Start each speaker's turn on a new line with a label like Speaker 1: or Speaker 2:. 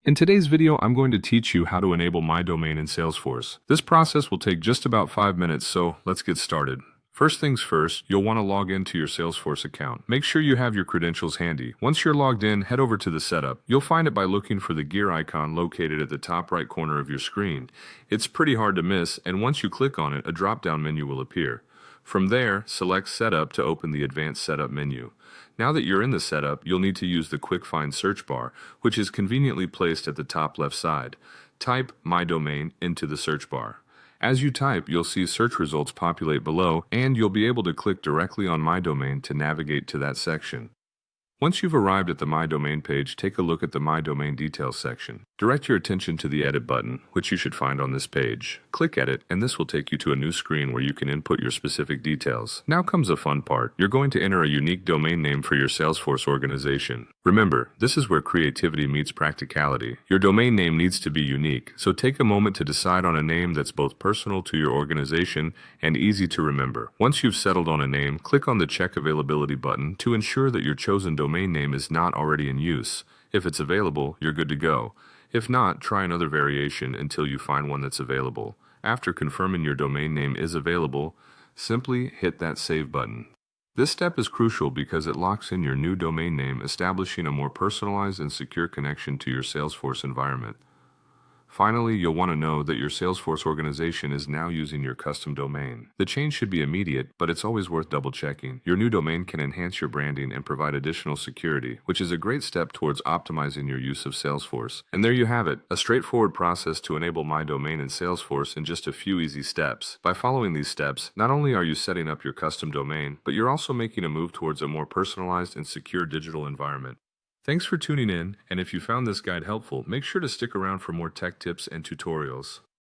Speaker 1: In today's video, I'm going to teach you how to enable My Domain in Salesforce. This process will take just about 5 minutes, so let's get started. First things first, you'll want to log into your Salesforce account. Make sure you have your credentials handy. Once you're logged in, head over to the setup. You'll find it by looking for the gear icon located at the top right corner of your screen. It's pretty hard to miss, and once you click on it, a drop-down menu will appear. From there, select Setup to open the Advanced Setup menu. Now that you're in the setup, you'll need to use the Quick Find search bar, which is conveniently placed at the top left side. Type My Domain into the search bar. As you type, you'll see search results populate below, and you'll be able to click directly on My Domain to navigate to that section. Once you've arrived at the My Domain page, take a look at the My Domain Details section. Direct your attention to the Edit button, which you should find on this page. Click Edit, and this will take you to a new screen where you can input your specific details. Now comes the fun part. You're going to enter a unique domain name for your Salesforce organization. Remember, this is where creativity meets practicality. Your domain name needs to be unique, so take a moment to decide on a name that's both personal to your organization and easy to remember. Once you've settled on a name, click on the Check Availability button to ensure that your chosen domain name is not already in use. If it's available, you're good to go. If not, try another variation until you find one that's available. After confirming your domain name is available, simply hit that Save button. This step is crucial because it locks in your new domain name, establishing a more personalized and secure connection to your Salesforce environment. Finally, you'll want to know that your Salesforce organization is now using your custom domain. The change should be immediate, but it's always worth double-checking. Your new domain can enhance your branding and provide additional security, which is a great step towards optimizing your use of Salesforce. And there you have it, a straightforward process to enable My Domain in Salesforce in just a few easy steps. By following these steps, not only are you setting up your custom domain, but you're also making a move towards a more personalized and secure digital environment. Thanks for tuning in, and if you found this guide helpful, make sure to stick around for more tech tips and tutorials.